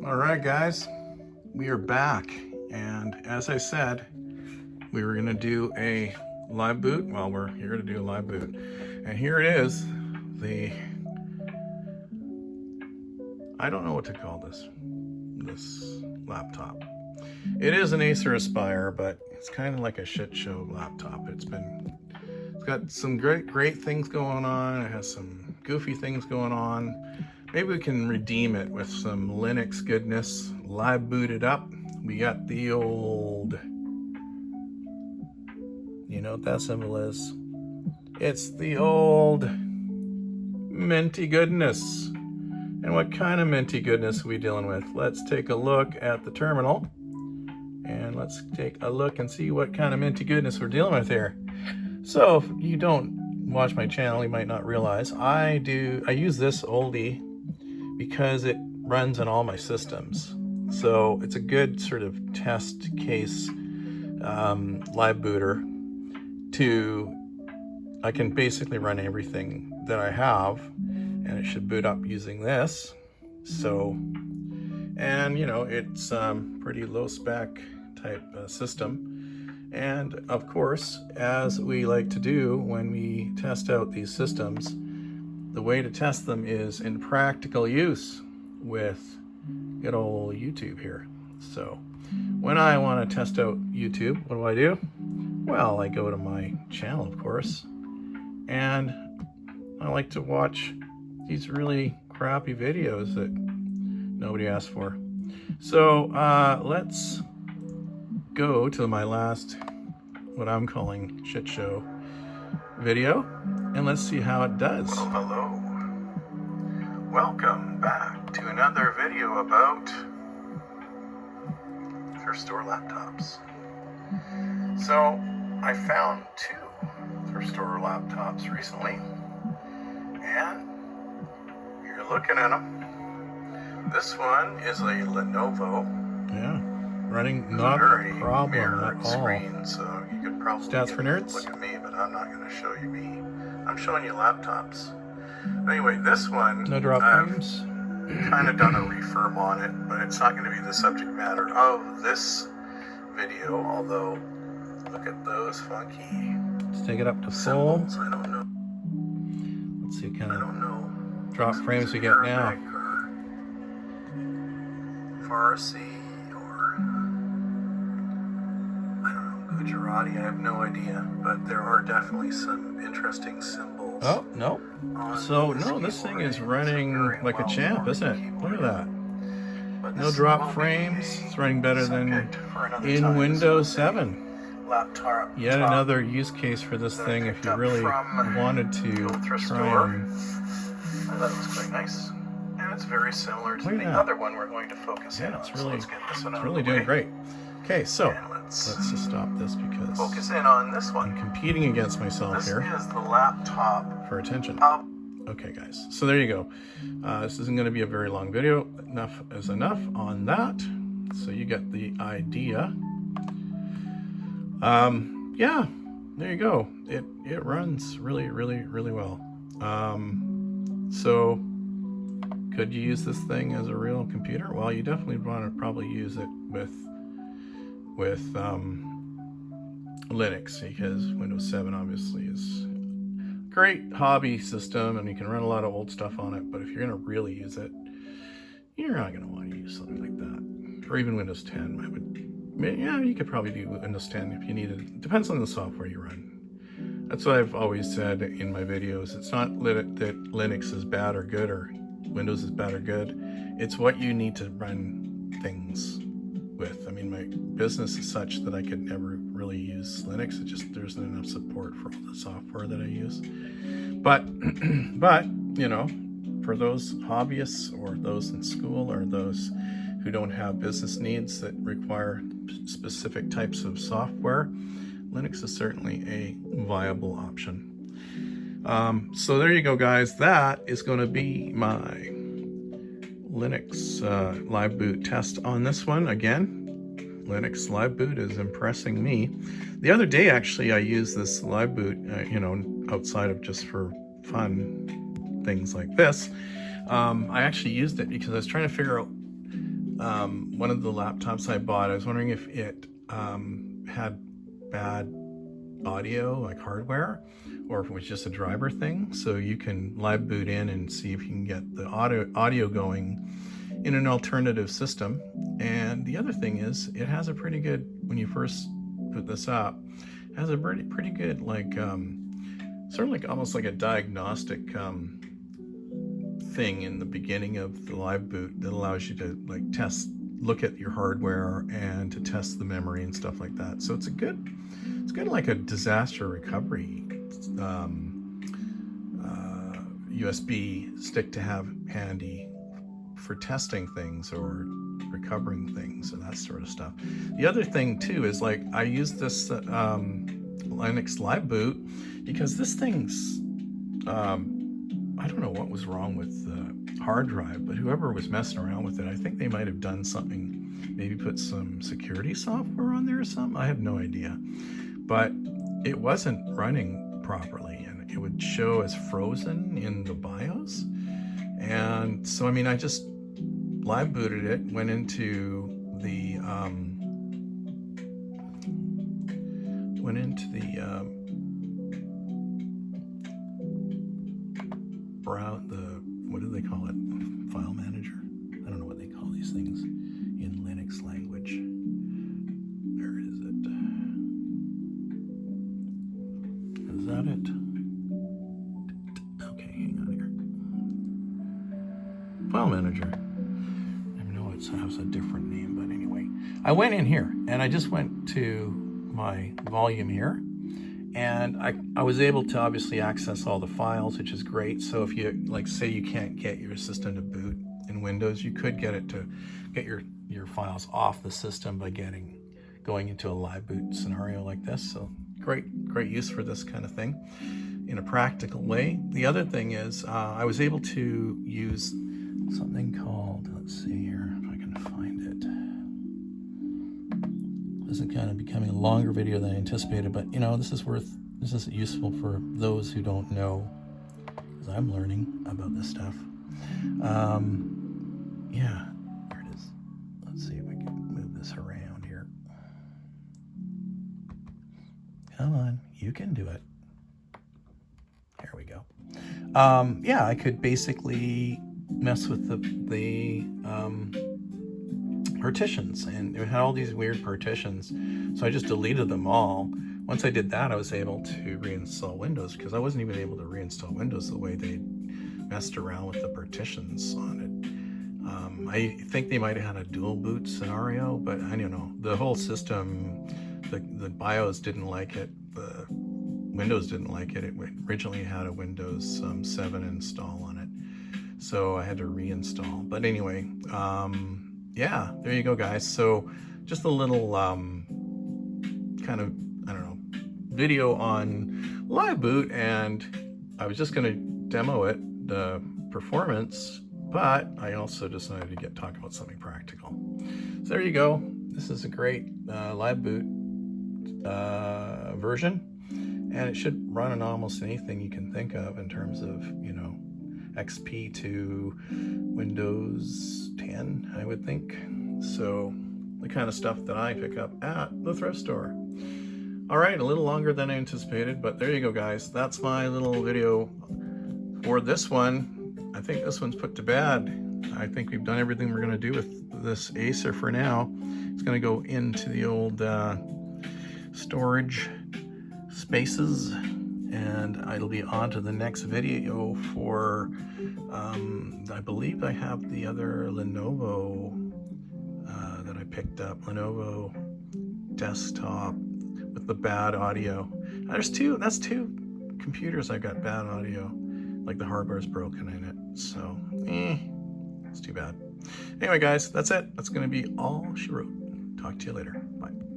All right, guys, we are back, and as I said, we were going to do a live boot. Well, we're here to do a live boot, and here it is. I don't know what to call this laptop. It is an Acer Aspire, but it's kind of like a shit show laptop. It's got some great things going on. It has some goofy things going on. Maybe we can redeem it with some Linux goodness. Live booted up. We got the old, you know what that symbol is? It's the old minty goodness. And what kind of minty goodness are we dealing with? Let's take a look at the terminal. And let's take a look and see what kind of minty goodness we're dealing with here. So if you don't watch my channel, you might not realize I use this oldie because it runs on all my systems. So it's a good sort of test case live booter I can basically run everything that I have, and it should boot up using this. So, and you know, it's pretty low spec type system. And of course, as we like to do when we test out these systems, the way to test them is in practical use with good old YouTube here. So when I want to test out YouTube, what do? Well, I go to my channel, of course, and I like to watch these really crappy videos that nobody asked for. So let's go to my last, what I'm calling shit show video, and let's see how it does. Well, hello. Welcome back to another video about thrift store laptops. So I found two thrift store laptops recently, and you're looking at them. This one is a Lenovo. Yeah, running not a problem at all. Screen, so you could probably Stats for nerds. Look at me, but I'm not going to show you me. I'm showing you laptops. Anyway, this one, no drop frames. Kind of done a refurb on it, but it's not going to be the subject matter of this video. Although, look at those funky. Let's take it up to full. I don't know. Let's see what kind of drop frames we get now. Farsi or I don't know, Gujarati, I have no idea, but there are definitely some interesting symbols. Oh, no. So, no, this thing is running like a champ, isn't it? Look at that. No drop frames. It's running better than in Windows 7. Yet another use case for this thing if you really wanted to try and... I thought it was quite nice. And it's very similar to the other one we're going to focus in on. So let's get this one out of the way. It's really doing great. Okay, so let's just stop this because focus in on this one. I'm competing against myself here. This is the laptop for attention. Okay, guys. So there you go. This isn't going to be a very long video. Enough is enough on that. So you get the idea. Yeah, there you go. It runs really well. So could you use this thing as a real computer? Well, you definitely want to probably use it with Linux, because Windows 7 obviously is a great hobby system and you can run a lot of old stuff on it, but if you're going to really use it, you're not going to want to use something like that. Or even Windows 10. Yeah, you could probably do Windows 10 if you needed it. Depends on the software you run. That's what I've always said in my videos. It's not that Linux is bad or good or Windows is bad or good. It's what you need to run things with. I mean, my business is such that I could never really use Linux. There isn't enough support for all the software that I use. But you know, for those hobbyists or those in school or those who don't have business needs that require specific types of software, Linux is certainly a viable option. So there you go, guys. That is going to be my Linux live boot test on this one. Again, Linux live boot is impressing me. The other day, actually, I used this live boot, you know, outside of just for fun things like this. I actually used it because I was trying to figure out one of the laptops I bought, I was wondering if it had bad audio, like hardware, or if it was just a driver thing. So you can live boot in and see if you can get the audio going in an alternative system. And the other thing is, it has a pretty good, when you first put this up, it has a pretty good, like sort of like almost like a diagnostic thing in the beginning of the live boot that allows you to like look at your hardware and to test the memory and stuff like that. So it's good like a disaster recovery USB stick to have handy for testing things or recovering things and that sort of stuff. The other thing too is, like, I use this Linux live boot because this thing's I don't know what was wrong with the hard drive, but whoever was messing around with it, I think they might have done something, maybe put some security software on there or something. I have no idea, but it wasn't running properly and it would show as frozen in the BIOS. And so, I mean, I just live booted it, went into the what do they call it? File manager? I don't know what they call these things in Linux language. Where is it? Is that it? Okay, hang on here. File manager. I know it has a different name, but anyway. I went in here and I just went to my volume here. And I was able to obviously access all the files, which is great. So if you, like, say you can't get your system to boot in Windows, you could get it to get your files off the system by going into a live boot scenario like this. So great use for this kind of thing in a practical way. The other thing is I was able to use something called, let's see here if I can find it. This is kind of becoming a longer video than I anticipated, but you know, this is useful for those who don't know, because I'm learning about this stuff. Yeah, there it is. Let's see if we can move this around here. Come on, you can do it. There we go. Yeah, I could basically mess with the partitions, and it had all these weird partitions, so I just deleted them all. Once I did that, I was able to reinstall Windows, because I wasn't even able to reinstall Windows the way they messed around with the partitions on it. I think they might have had a dual boot scenario, but I don't know. The whole system, the BIOS didn't like it, the Windows didn't like it. It originally had a Windows 7 install on it, so I had to reinstall. But anyway, yeah, there you go, guys. So just a little kind of, I don't know, video on live boot, and I was just going to demo it, the performance, but I also decided to talk about something practical. So there you go. This is a great live boot version, and it should run on almost anything you can think of in terms of, you know, XP to Windows 10, I would think. So the kind of stuff that I pick up at the thrift store. All right, a little longer than I anticipated, but there you go, guys. That's my little video for this one. I think this one's put to bed. I think we've done everything we're gonna do with this Acer for now. It's gonna go into the old storage spaces, and it'll be on to the next video for, I believe I have the other Lenovo that I picked up, Lenovo desktop with the bad audio. That's two computers I got bad audio, like the hardware's broken in it, so it's too bad. Anyway, guys, that's it. That's gonna be all she wrote. Talk to you later. Bye.